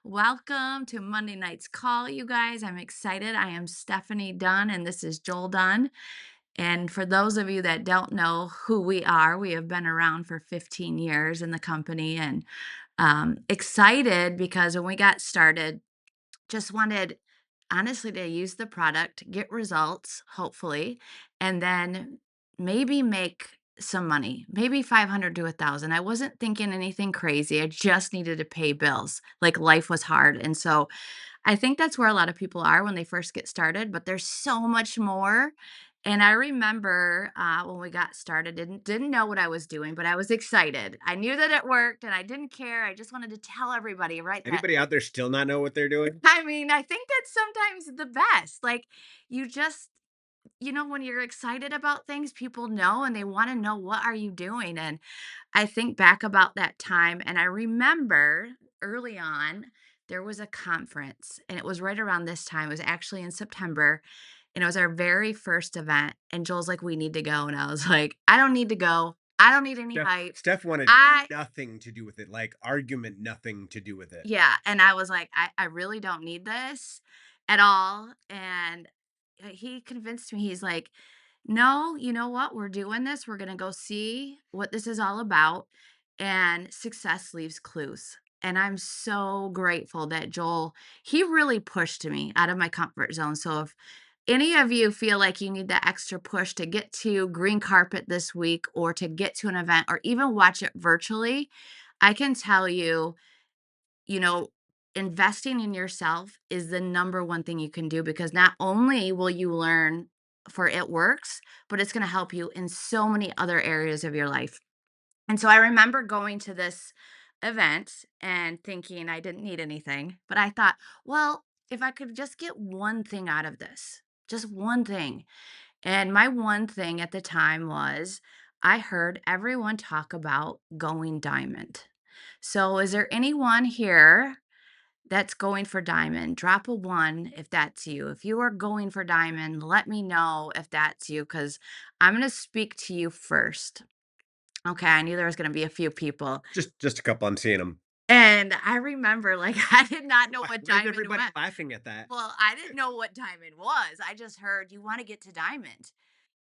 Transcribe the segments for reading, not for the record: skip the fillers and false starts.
Welcome to Monday night's call, you guys. I'm excited. I am Stephanie Dunn, and this is Joel Dunn. And for those of you that don't know who we are, we have been around for 15 years in the company and excited because when we got started, just wanted honestly to use the product, get results, hopefully, and then maybe make some money, maybe 500 to 1,000. I wasn't thinking anything crazy. I just needed to pay bills. Like life was hard. And so I think that's where a lot of people are when they first get started, but there's so much more. And I remember when we got started, didn't know what I was doing, but I was excited. I knew that it worked, and I didn't care. I just wanted to tell everybody, right? That Anybody out there still not know what they're doing? I mean, I think that's sometimes the best. Like, you just, when you're excited about things, people know and they want to know what are you doing. And I think back about that time, and I remember early on there was a conference, and it was right around this time. It was actually in September, and it was our very first event. And Joel's like, "We need to go," and I was like, "I don't need to go. I don't need any Steph hype. Steph wanted I nothing to do with it, like argument, nothing to do with it. Yeah, and I was like, I really don't need this at all." And he convinced me. He's like, "No, you know what? We're doing this. We're gonna go see what this is all about." And success leaves clues. And I'm so grateful that Joel, he really pushed me out of my comfort zone. So if any of you feel like you need that extra push to get to green carpet this week or to get to an event or even watch it virtually, I can tell you, you know, investing in yourself is the number one thing you can do because not only will you learn for it works, but it's going to help you in so many other areas of your life. And so I remember going to this event and thinking I didn't need anything, but I thought, well, if I could just get one thing out of this, just one thing. And my one thing at the time was I heard everyone talk about going diamond. So, is there anyone here that's going for diamond? Drop a one if that's you. If you are going for diamond, let me know if that's you because I'm going to speak to you first. Okay, I knew there was going to be a few people. Just a couple, I'm seeing them. And I remember, like, I did not know what Why is diamond everybody was. laughing at that? Well, I didn't know what diamond was. I just heard you want to get to diamond.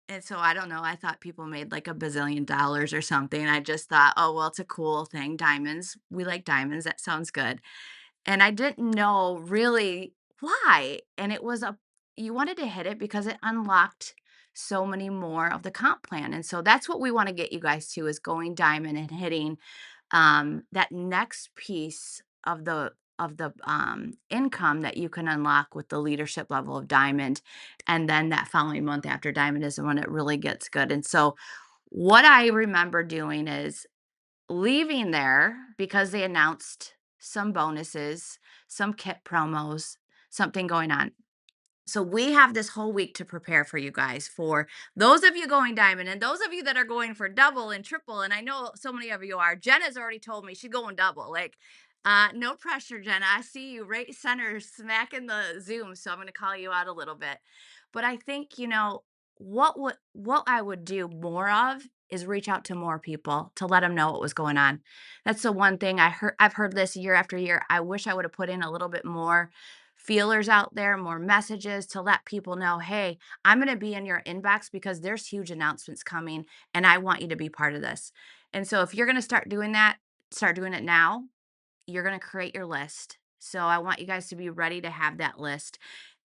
And so I don't know. I thought people made like a bazillion dollars or something. I just thought, oh, well, it's a cool thing. Diamonds. We like diamonds. That sounds good. And I didn't know really why. And it was you wanted to hit it because it unlocked so many more of the comp plan. And so that's what we want to get you guys to is going diamond and hitting that next piece of the income that you can unlock with the leadership level of diamond. And then that following month after diamond is when it really gets good. And so what I remember doing is leaving there because they announced some bonuses, some kit promos, something going on. So we have this whole week to prepare for you guys for those of you going diamond and those of you that are going for double and triple. And I know so many of you are. Jenna's already told me she's going double. Like, no pressure, Jenna. I see you right center smack in the Zoom. So I'm gonna call you out a little bit. But I think, what I would do more of is reach out to more people to let them know what was going on. That's the one thing I've heard this year after year. I wish I would have put in a little bit more feelers out there, more messages to let people know, hey, I'm going to be in your inbox because there's huge announcements coming and I want you to be part of this. And so if you're going to start doing that, start doing it now. You're going to create your list. So I want you guys to be ready to have that list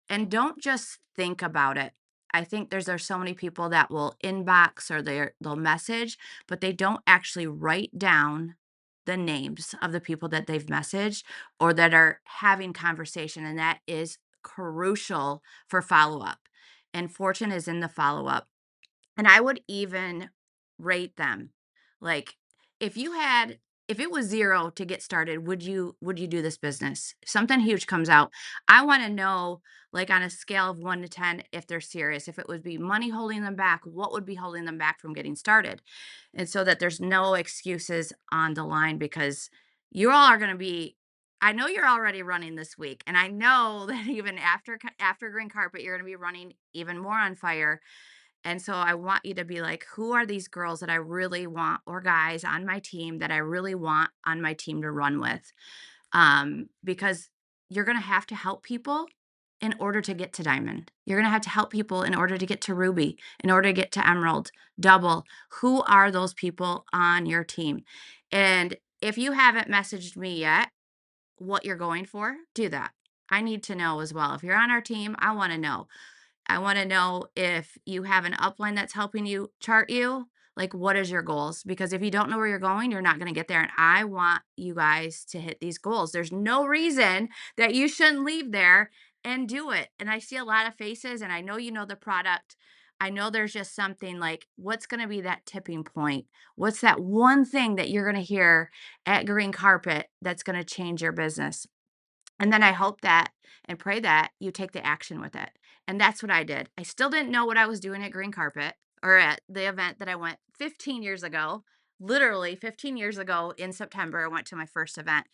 and don't just think about it. I think there's so many people that will inbox or they'll message, but they don't actually write down the names of the people that they've messaged or that are having conversation, and that is crucial for follow up. And fortune is in the follow up. And I would even rate them. Like if it was 0 to get started, would you do this business? If something huge comes out, I wanna know, like, on a scale of 1 to 10 if they're serious. If it would be money holding them back, what would be holding them back from getting started? And so that there's no excuses on the line because you all are gonna be I know you're already running this week, and I know that even after green carpet, you're gonna be running even more on fire, and so I want you to be like, who are these girls that I really want or guys on my team that I really want on my team to run with? because you're going to have to help people in order to get to diamond. You're going to have to help people in order to get to ruby, in order to get to emerald, double. Who are those people on your team? And if you haven't messaged me yet, what you're going for, do that. I need to know as well. If you're on our team, I want to know. I want to know if you have an upline that's helping you chart you. Like, what is your goals? Because if you don't know where you're going, you're not going to get there. And I want you guys to hit these goals. There's no reason that you shouldn't leave there and do it. And I see a lot of faces, and I know you know the product. I know there's just something like, what's going to be that tipping point? What's that one thing that you're going to hear at green carpet that's going to change your business? And then I hope that and pray that you take the action with it. And that's what I did. I still didn't know what I was doing at green carpet or at the event that I went 15 years ago. Literally 15 years ago in September, I went to my first event.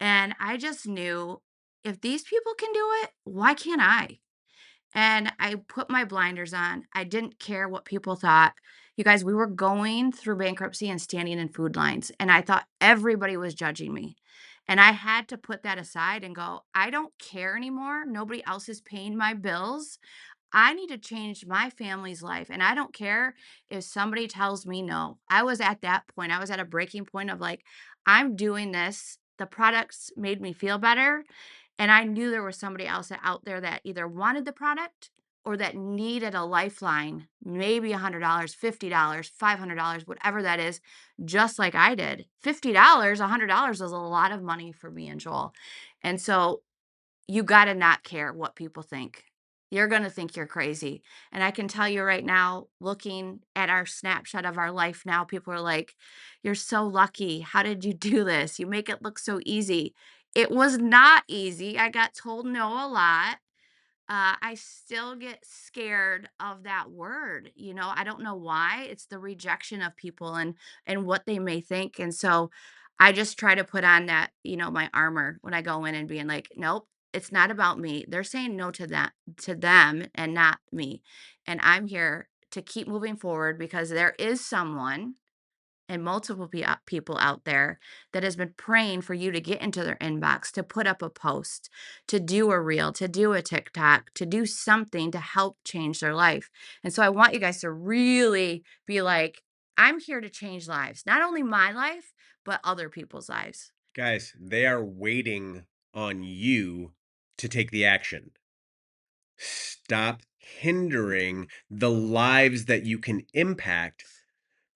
And I just knew, if these people can do it, why can't I? And I put my blinders on. I didn't care what people thought. You guys, we were going through bankruptcy and standing in food lines, and I thought everybody was judging me. And I had to put that aside and go, I don't care anymore. Nobody else is paying my bills. I need to change my family's life. And I don't care if somebody tells me no. I was at that point. I was at a breaking point of like, I'm doing this. The products made me feel better. And I knew there was somebody else out there that either wanted the product or that needed a lifeline, maybe $100, $50, $500, whatever that is, just like I did. $50, $100 is a lot of money for me and Joel. And so you gotta not care what people think. You're gonna think you're crazy. And I can tell you right now, looking at our snapshot of our life now, people are like, "You're so lucky. How did you do this? You make it look so easy." It was not easy. I got told no a lot. I still get scared of that word. I don't know why. It's the rejection of people and what they may think. And so I just try to put on that, my armor when I go in and being like, nope, it's not about me. They're saying no to them and not me. And I'm here to keep moving forward because there is someone and multiple people out there that has been praying for you to get into their inbox, to put up a post, to do a reel, to do a TikTok, to do something to help change their life. And so I want you guys to really be like, I'm here to change lives, not only my life, but other people's lives. Guys, they are waiting on you to take the action. Stop hindering the lives that you can impact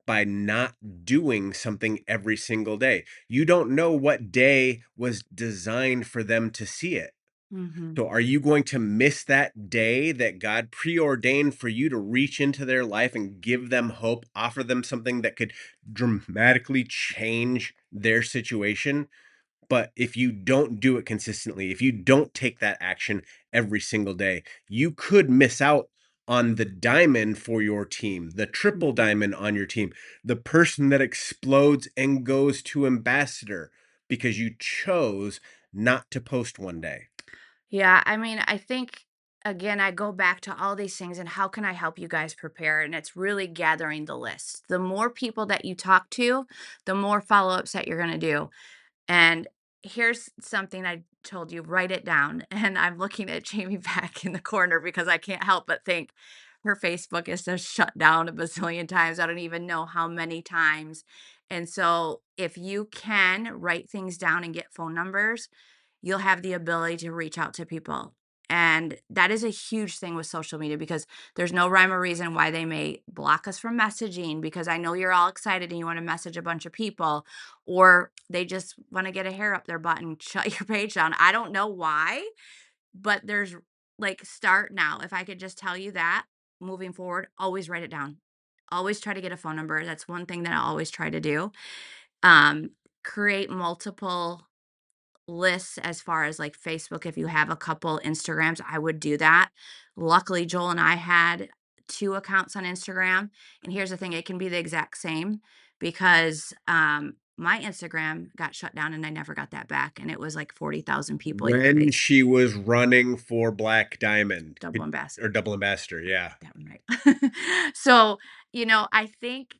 by not doing something every single day. You don't know what day was designed for them to see it. Hmm. So, are you going to miss that day that God preordained for you to reach into their life and give them hope, offer them something that could dramatically change their situation? But if you don't do it consistently, if you don't take that action every single day, you could miss out on the diamond for your team, the triple Hmm. diamond on your team, the person that explodes and goes to ambassador because you chose not to post one day. Yeah, I mean, I think again, I go back to all these things and how can I help you guys prepare? And it's really gathering the list. The more people that you talk to, the more follow ups that you're going to do. And here's something I told you, write it down. And I'm looking at Jamie back in the corner because I can't help but think her Facebook is just shut down a bazillion times. I don't even know how many times. And so if you can write things down and get phone numbers, you'll have the ability to reach out to people. And that is a huge thing with social media because there's no rhyme or reason why they may block us from messaging because I know you're all excited and you want to message a bunch of people, or they just want to get a hair up their butt and shut your page down. I don't know why, but there's like, start now. If I could just tell you that moving forward, always write it down. Always try to get a phone number. That's one thing that I always try to do. Um, Create multiple lists as far as like Facebook. If you have a couple Instagrams, I would do that. Luckily, Joel and I had two accounts on Instagram. And here's the thing, it can be the exact same because my Instagram got shut down and I never got that back. And it was like 40,000 people When yesterday. she was running for Black Diamond Double or ambassador. Double Ambassador, yeah. That one right. So, I think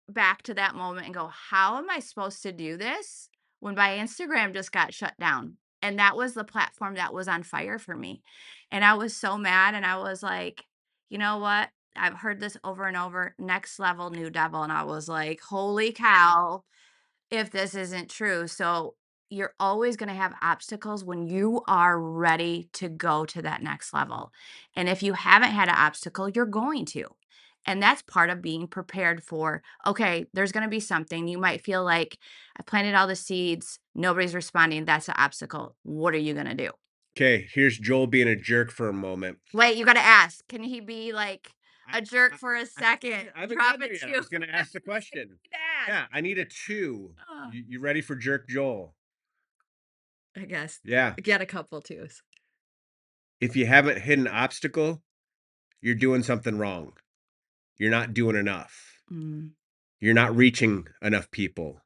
back to that moment and go, how am I supposed to do this when my Instagram just got shut down, and that was the platform that was on fire for me, and I was so mad, and I was like, "You know what? I've heard this over and over, next level, new devil," and I was like, "Holy cow, if this isn't true." So you're always going to have obstacles when you are ready to go to that next level. And if you haven't had an obstacle, you're going to. And that's part of being prepared for, okay, there's going to be something. You might feel like I planted all the seeds, nobody's responding. That's an obstacle. What are you going to do? Okay, here's Joel being a jerk for a moment. Wait, you got to ask, can he be like I a jerk I for a I haven't second? I haven't Drop gotten it there yet. I to was gonna ask the question. ask. Yeah, I need a 2. Oh, You ready for jerk Joel? I guess. Yeah. Get a couple twos. If you haven't hit an obstacle, you're doing something wrong. You're not doing enough. Mm. You're not reaching enough people.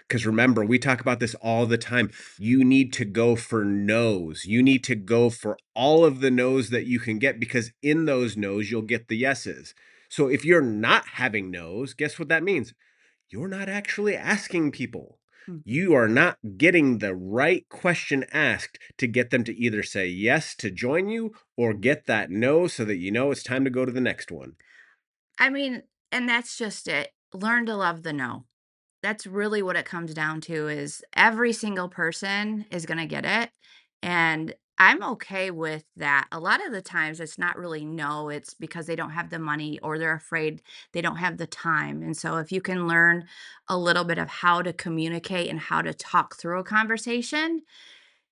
Because remember, we talk about this all the time. You need to go for no's. You need to go for all of the no's that you can get because in those no's, you'll get the yeses. So if you're not having no's, guess what that means? You're not actually asking people. Mhm. You are not getting the right question asked to get them to either say yes to join you or get that no so that you know it's time to go to the next one. I mean, and that's just it. Learn to love the no. That's really what it comes down to is every single person is going to get it. And I'm okay with that. A lot of the times it's not really no, it's because they don't have the money or they're afraid they don't have the time. And so if you can learn a little bit of how to communicate and how to talk through a conversation,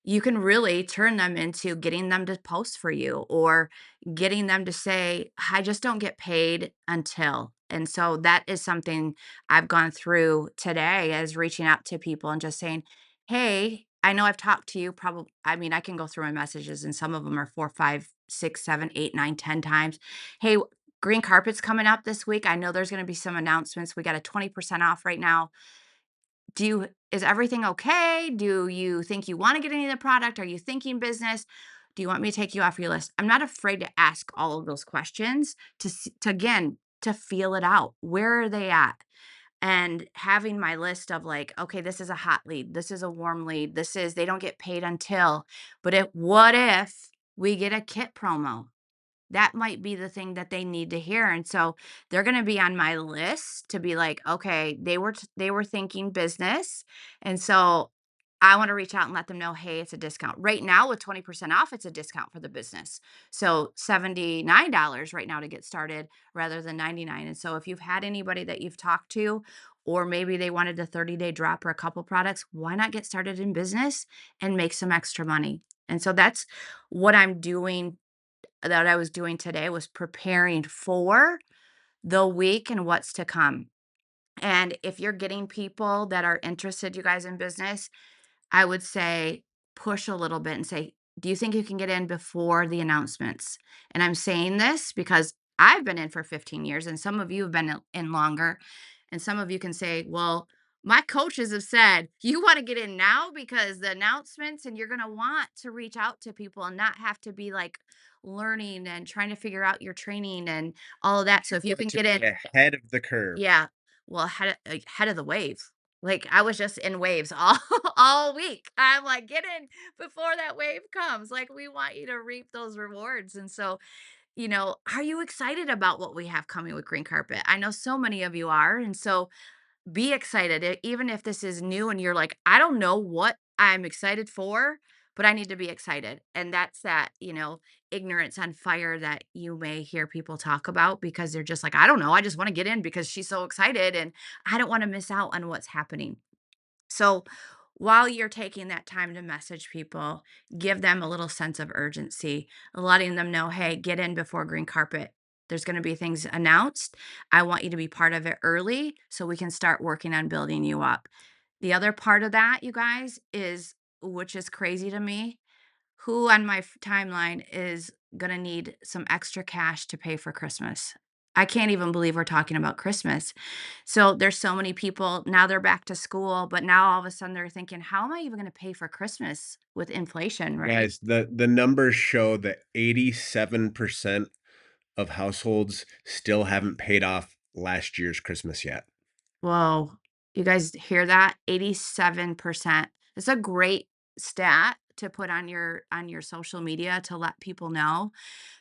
you can really turn them into getting them to post for you or getting them to say, I just don't get paid until. And so that is something I've gone through today as reaching out to people and just saying, hey, I know I've talked to you probably. I mean, I can go through my messages and some of them are 4, 5, 6, 7, 8, 9, 10 times. Hey, green carpet's coming up this week. I know there's going to be some announcements. We got a 20% off right now. Do you is everything okay? Do you think you wanna get any of the product? Are you thinking business? Do you want me to take you off your list? I'm not afraid to ask all of those questions to again, to feel it out. Where are they at? And having my list of like, okay, this is a hot lead, this is a warm lead, this is they don't get paid until, but what if we get a kit promo? That might be the thing that they need to hear, and so they're gonna be on my list to be like, "Okay, they were thinking business, and so I wanna reach out and let them know, hey, it's a discount." Right now, with 20% off, it's a discount for the business. So, $79 right now to get started rather than 99, and so if you've had anybody that you've talked to, or maybe they wanted a 30-day drop or a couple products, why not get started in business and make some extra money? And so that's what I'm doing that I was doing today was preparing for the week and what's to come. And if you're getting people that are interested, you guys, in business, I would say push a little bit and say, do you think you can get in before the announcements? And I'm saying this because I've been in for 15 years and some of you have been in longer. And some of you can say, well, my coaches have said you want to get in now because the announcements and you're going to want to reach out to people and not have to be like learning and trying to figure out your training and all of that. So if you Want can to get be in, ahead of the curve. yeah. Well, ahead of the wave. Like, I was just in waves all all week. I'm like, "Get in before that wave comes." Like, we want you to reap those rewards, and so, are you excited about what we have coming with Green Carpet? I know so many of you are, and so be excited. Even if this is new and you're like, I don't know what I'm excited for, but I need to be excited. And that's that, ignorance on fire that you may hear people talk about because they're just like, I don't know. I just want to get in because she's so excited and I don't want to miss out on what's happening. So while you're taking that time to message people, give them a little sense of urgency, letting them know, hey, get in before green carpet. There's going to be things announced. I want you to be part of it early so we can start working on building you up. The other part of that, you guys, is which is crazy to me, who on my timeline is going to need some extra cash to pay for Christmas? I can't even believe we're talking about Christmas. So there's so many people now they're back to school, but now all of a sudden they're thinking, how am I even going to pay for Christmas with inflation, right? Guys, the numbers show that 87% of households still haven't paid off last year's Christmas yet. Whoa. You guys hear that? 87%. It's a great stat to put on your social media to let people know,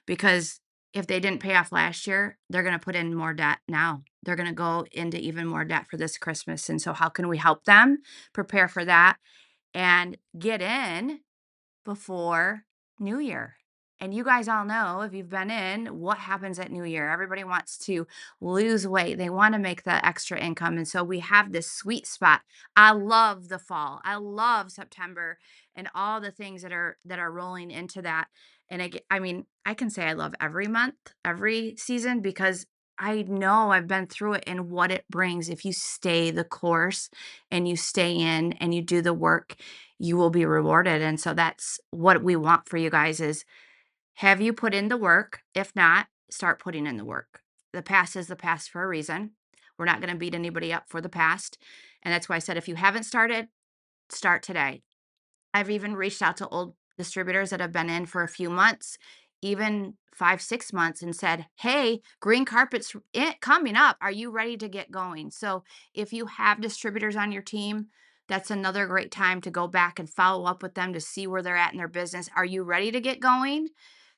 because if they didn't pay off last year, they're gonna put in more debt now. They're gonna go into even more debt for this Christmas, and so how can we help them prepare for that and get in before New Year? And you guys all know, if you've been in, what happens at New Year. Everybody wants to lose weight. They want to make that extra income. And so we have this sweet spot. I love the fall. I love September and all the things that are rolling into that. And I mean, I can say I love every month, every season, because I know I've been through it and what it brings. If you stay the course and you stay in and you do the work, you will be rewarded. And so that's what we want for you guys is, have you put in the work? If not, start putting in the work. The past is the past for a reason. We're not going to beat anybody up for the past. And that's why I said, if you haven't started, start today. I've even reached out to old distributors that have been in for a few months, even 5, 6 months, and said, "Hey, green carpet's coming up. Are you ready to get going?" So if you have distributors on your team, that's another great time to go back and follow up with them to see where they're at in their business. Are you ready to get going?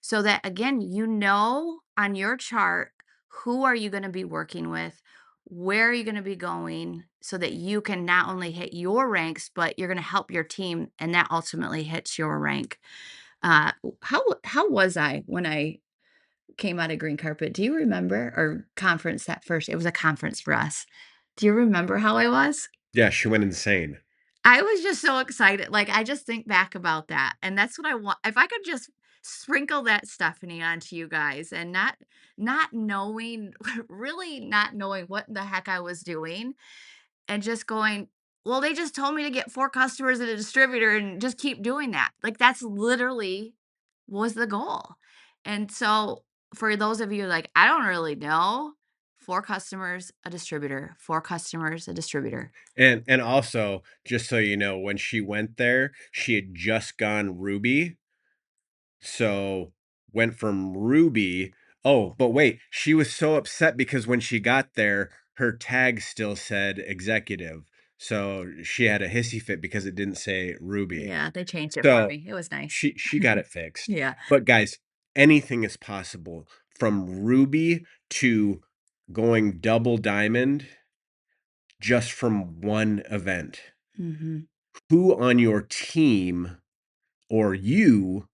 So that again, you know on your chart, who are you going to be working with? Where are you going to be going so that you can not only hit your ranks, but you're going to help your team, and that ultimately hits your rank. How was I when I came out of green carpet? Do you remember? Or conference, that first? It was a conference for us. Do you remember how I was? Yeah, she went insane. I was just so excited. Like, I just think back about that, and that's what I want. If I could just sprinkle that, Stephanie, onto you guys, and not knowing, really not knowing what the heck I was doing, and just going, "Well, they just told me to get 4 customers at a distributor and just keep doing that." Like, that's literally was the goal. And so, for those of you like, "I don't really know," 4 customers, a distributor, 4 customers, a distributor. And also, just so you know, when she went there, she had just gone Ruby. So went from Ruby. Oh, but wait, she was so upset because when she got there, her tag still said executive. So she had a hissy fit because it didn't say Ruby. Yeah, they changed it for So me. It was nice. she got it fixed. Yeah. But guys, anything is possible from Ruby to going double diamond just from one event. Mhm. Who on your team or you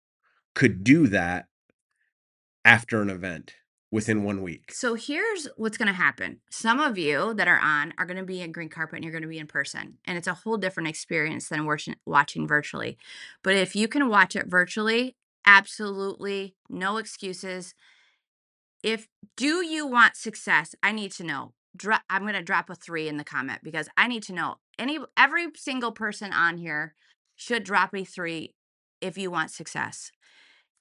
could do that after an event within 1 week? So here's what's going to happen. Some of you that are on are going to be in green carpet and you're going to be in person. And it's a whole different experience than watching virtually. But if you can watch it virtually, absolutely no excuses. If do you want success? I need to know. I'm going to drop a 3 in the comment because I need to know. Every single person on here should drop a 3 if you want success.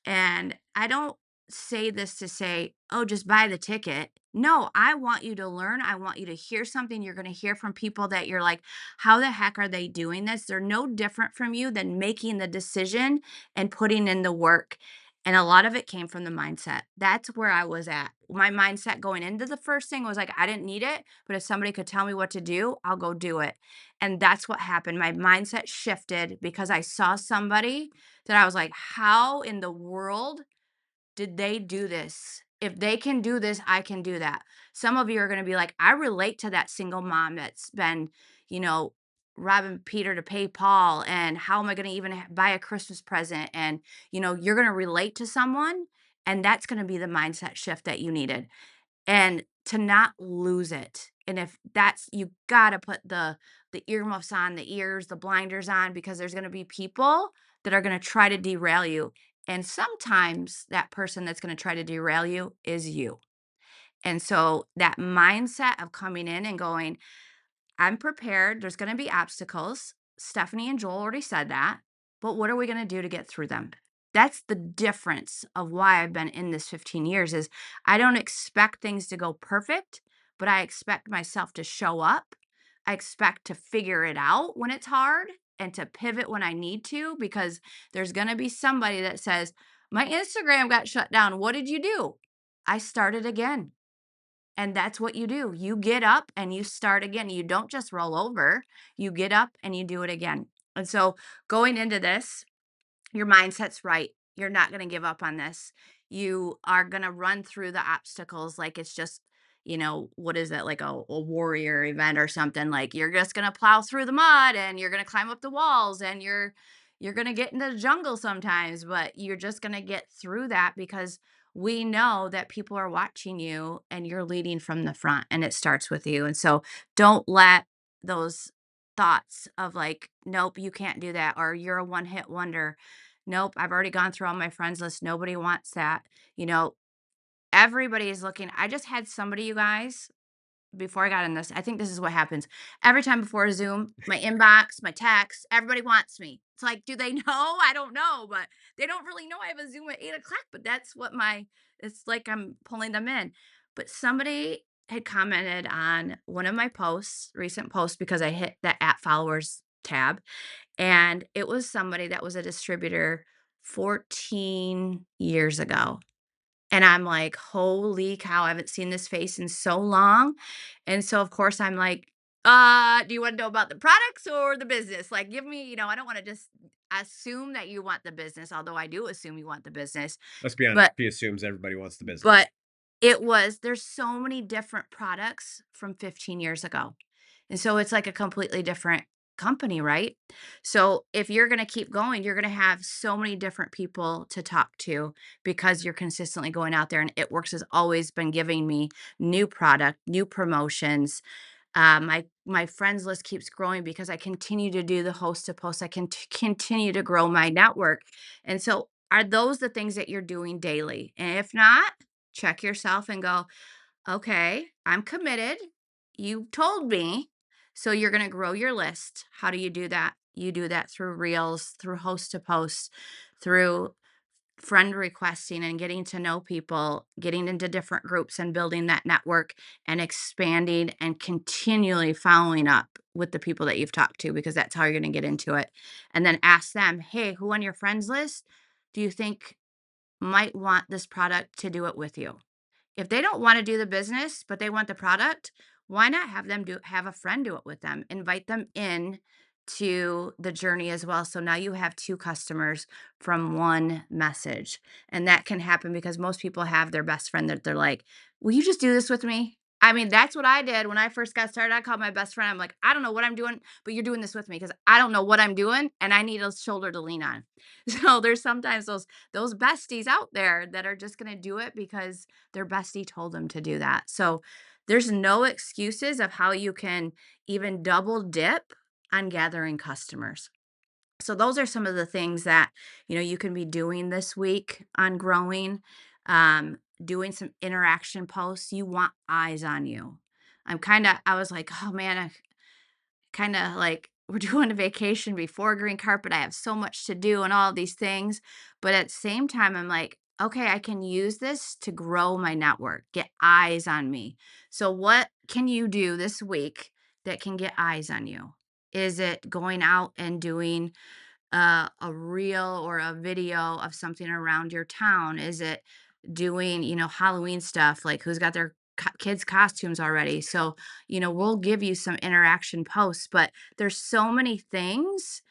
And I don't say this to say, "Oh, just buy the ticket." No, I want you to learn. I want you to hear something. You're going to hear from people that you're like, "How the heck are they doing this?" They're no different from you than making the decision and putting in the work. And a lot of it came from the mindset. That's where I was at. My mindset going into the first thing was like, I didn't need it, but if somebody could tell me what to do, I'll go do it. And that's what happened. My mindset shifted because I saw somebody that I was like, how in the world did they do this? If they can do this, I can do that. Some of you are going to be like, I relate to that single mom that's been, you know, robbing Peter to pay Paul. And how am I going to even buy a Christmas present? And, you're going to relate to someone. And that's going to be the mindset shift that you needed, and to not lose it. And if that's, you got to put the earmuffs on, the ears, the blinders on, because there's going to be people that are going to try to derail you. And sometimes that person that's going to try to derail you is you. And so that mindset of coming in and going, I'm prepared. There's going to be obstacles. Stephanie and Joel already said that. But what are we going to do to get through them? That's the difference of why I've been in this 15 years is I don't expect things to go perfect, but I expect myself to show up. I expect to figure it out when it's hard and to pivot when I need to, because there's going to be somebody that says, "My Instagram got shut down. What did you do?" I started again. And that's what you do. You get up and you start again. You don't just roll over, you get up and you do it again. And so going into this, your mindset's right. You're not going to give up on this. You are going to run through the obstacles like it's just, what is it, like a warrior event or something. Like you're just going to plow through the mud and you're going to climb up the walls and you're going to get into the jungle sometimes, but you're just going to get through that because we know that people are watching you and you're leading from the front and it starts with you. And so don't let those thoughts of like, nope, you can't do that, or you're a one hit wonder. Nope, I've already gone through all my friends list. Nobody wants that. You know, everybody is looking. I just had somebody, you guys, before I got in this, I think this is what happens. Every time before a Zoom, my inbox, my text, everybody wants me. It's like, do they know? I don't know, but they don't really know I have a Zoom at 8 o'clock. But that's what it's like I'm pulling them in. But somebody had commented on one of my posts, recent posts, because I hit that at followers tab. And it was somebody that was a distributor 14 years ago. And I'm like, "Holy cow, I haven't seen this face in so long." And so, of course, I'm like, do you wanna know about the products or the business? Like, give me, I don't wanna just assume that you want the business, although I do assume you want the business. Let's be honest, But he assumes everybody wants the business. but there's so many different products from 15 years ago. And so it's like a completely different company, right? So if you're going to keep going, you're going to have so many different people to talk to because you're consistently going out there. And It Works has always been giving me new product, new promotions. My friends list keeps growing because I continue to do the host to post. I can continue to grow my network. And so are those the things that you're doing daily? And if not, check yourself and go, okay, I'm committed. You told me. So you're going to grow your list. How do you do that? You do that through reels, through host to post, through friend requesting and getting to know people, getting into different groups and building that network and expanding and continually following up with the people that you've talked to because that's how you're going to get into it. And then ask them, hey, who on your friends list do you think might want this product to do it with you? If they don't wanna do the business, but they want the product, why not have a friend do it with them? Invite them in to the journey as well. So now you have 2 customers from 1 message. And that can happen because most people have their best friend that they're like, "Will you just do this with me?" I mean, that's what I did when I first got started. I called my best friend. I'm like, "I don't know what I'm doing, but you're doing this with me because I don't know what I'm doing and I need a shoulder to lean on." So there's sometimes those besties out there that are just gonna do it because their bestie told them to do that. So there's no excuses of how you can even double dip on gathering customers. So those are some of the things that, you can be doing this week on growing, doing some interaction posts. You want eyes on you. I was like, oh man, kinda like we're doing a vacation before green carpet. I have so much to do and all these things. But at the same time, I'm like, okay, I can use this to grow my network, get eyes on me. So, what can you do this week that can get eyes on you? Is it going out and doing a reel or a video of something around your town? Is it doing, Halloween stuff? Like who's got their kids' costumes already? So, we'll give you some interaction posts, but there's so many things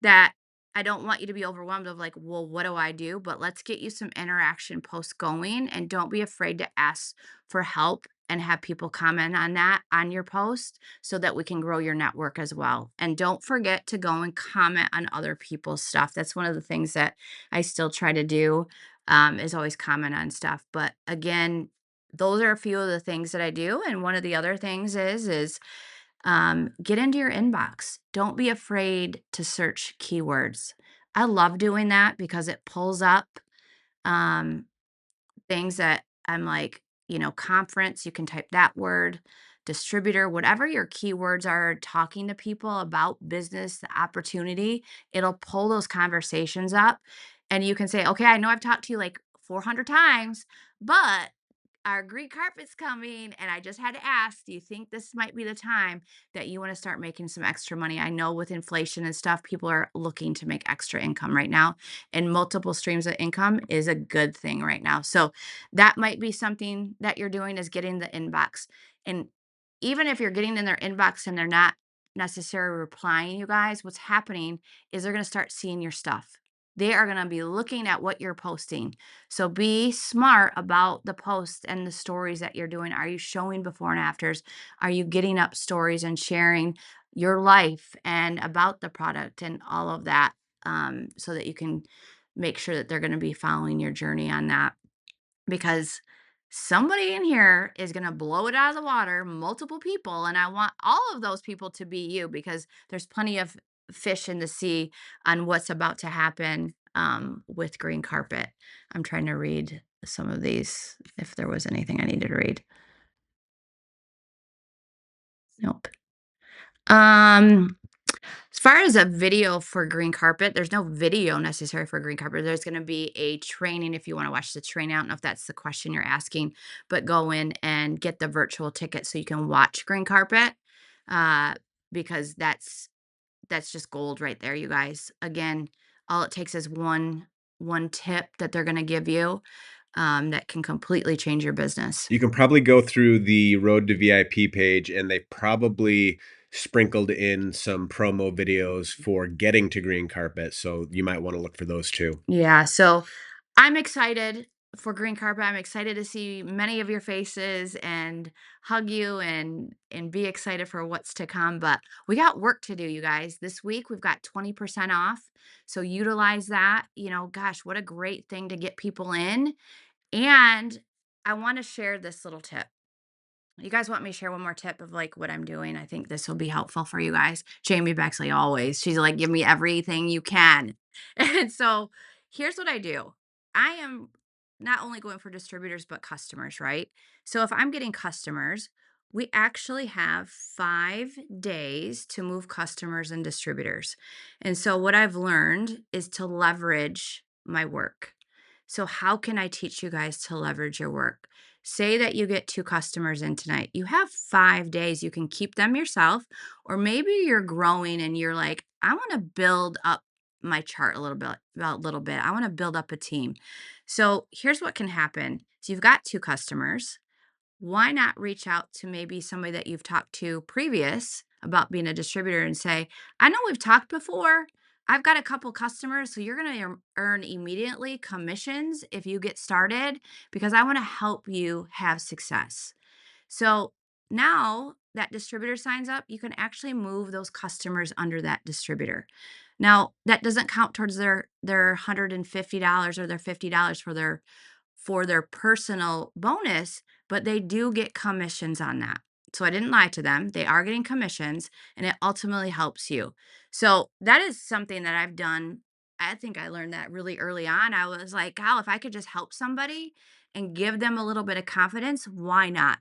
that I don't want you to be overwhelmed of like, well, what do I do? But let's get you some interaction posts going and don't be afraid to ask for help and have people comment on that on your post so that we can grow your network as well. And don't forget to go and comment on other people's stuff. That's one of the things that I still try to do, is always comment on stuff. But again, those are a few of the things that I do. And one of the other things is get into your inbox. Don't be afraid to search keywords. I love doing that because it pulls up um, things that I'm like, conference, you can type that word, distributor, whatever your keywords are talking to people about business, the opportunity, it'll pull those conversations up. And you can say, okay, I know I've talked to you like 400 times, but our green carpet's coming. And I just had to ask, do you think this might be the time that you want to start making some extra money? I know with inflation and stuff, people are looking to make extra income right now, and multiple streams of income is a good thing right now. So that might be something that you're doing is getting the inbox. And even if you're getting in their inbox and they're not necessarily replying, you guys, what's happening is they're going to start seeing your stuff. They are going to be looking at what you're posting. So be smart about the posts and the stories that you're doing. Are you showing before and afters? Are you getting up stories and sharing your life and about the product and all of that, so that you can make sure that they're going to be following your journey on that? Because somebody in here is going to blow it out of the water, multiple people. And I want all of those people to be you, because there's plenty of fish in the sea on what's about to happen, with green carpet. I'm trying to read some of these if there was anything I needed to read. Nope. Um, as far as a video for green carpet, there's no video necessary for green carpet. There's going to be a training if you want to watch the training. I don't know if that's the question you're asking, but go in and get the virtual ticket so you can watch green carpet, uh, because that's just gold right there, you guys. Again, all it takes is one tip that they're going to give you, that can completely change your business. You can probably go through the Road to VIP page, and they probably sprinkled in some promo videos for getting to green carpet, so you might wanna look for those too. Yeah, so I'm excited for green carpet. I'm excited to see many of your faces and hug you and be excited for what's to come. But we got work to do, you guys. This week we've got 20% off. So utilize that. Gosh, what a great thing to get people in. And I want to share this little tip. You guys want me to share one more tip of like what I'm doing? I think this will be helpful for you guys. Jamie Bexley always. She's like, give me everything you can. And so here's what I do. I am not only going for distributors, but customers, right? So if I'm getting customers, we actually have 5 days to move customers and distributors. And so what I've learned is to leverage my work. So, how can I teach you guys to leverage your work? Say that you get two customers in tonight. You have 5 days. You can keep them yourself, or maybe you're growing and you're like, I want to build up my chart a little bit, about a little bit. I want to build up a team. So, here's what can happen. So, you've got two customers. Why not reach out to maybe somebody that you've talked to previous about being a distributor and say, I know we've talked before. I've got a couple customers, so you're going to earn immediately commissions if you get started, because I want to help you have success. So now that distributor signs up, you can actually move those customers under that distributor. Now, that doesn't count towards their $150 or their $50 for their personal bonus, but they do get commissions on that. So I didn't lie to them. They are getting commissions, and it ultimately helps you. So that is something that I've done. I think I learned that really early on. I was like, "Gal, if I could just help somebody and give them a little bit of confidence, why not?"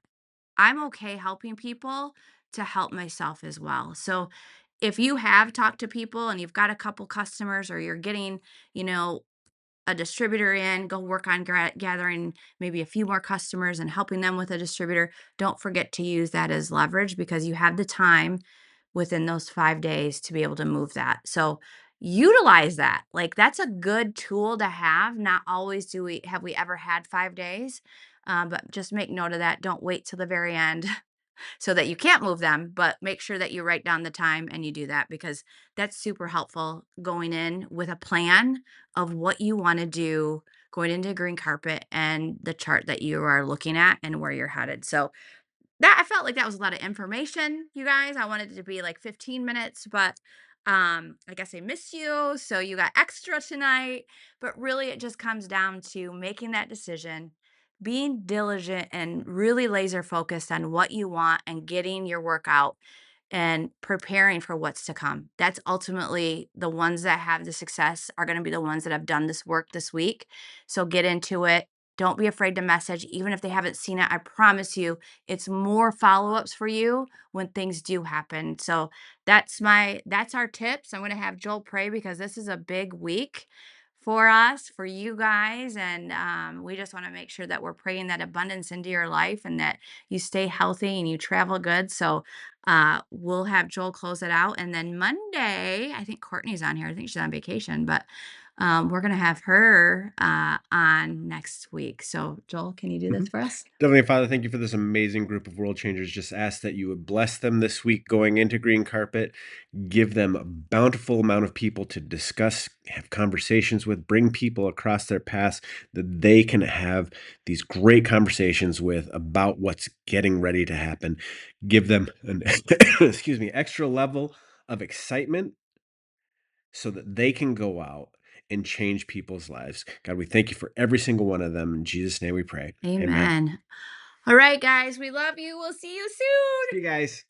I'm okay helping people to help myself as well. So if you have talked to people and you've got a couple customers, or you're getting, you know, a distributor in, go work on gathering maybe a few more customers and helping them with a distributor. Don't forget to use that as leverage, because you have the time within those 5 days to be able to move that. So utilize that. Like, that's a good tool to have. Not always do we ever had 5 days, but just make note of that. Don't wait till the very end so that you can't move them, but make sure that you write down the time and you do that, because that's super helpful going in with a plan of what you want to do going into green carpet and the chart that you are looking at and where you're headed. So that, I felt like that was a lot of information, you guys. I wanted it to be like 15 minutes, but I guess I missed you, so you got extra tonight. But really it just comes down to making that decision, being diligent and really laser focused on what you want, and getting your work out and preparing for what's to come. That's ultimately the ones that have the success are going to be the ones that have done this work this week. So get into it. Don't be afraid to message, even if they haven't seen it. I promise you, it's more follow-ups for you when things do happen. So that's our tips. I'm going to have Joel pray, because this is a big week for us, for you guys. And we just want to make sure that we're praying that abundance into your life and that you stay healthy and you travel good. So we'll have Joel close it out. And then Monday, I think Courtney's on here. I think she's on vacation, but we're going to have her on next week. So, Joel, can you do this Mhm. for us? Heavenly Father, thank you for this amazing group of world changers. Just ask that you would bless them this week going into Green Carpet, give them a bountiful amount of people to discuss, have conversations with, bring people across their paths that they can have these great conversations with about what's getting ready to happen. Give them an excuse me, extra level of excitement so that they can go out and change people's lives. God, we thank you for every single one of them. In Jesus' name we pray. Amen. Amen. All right, guys, we love you. We'll see you soon. See you guys.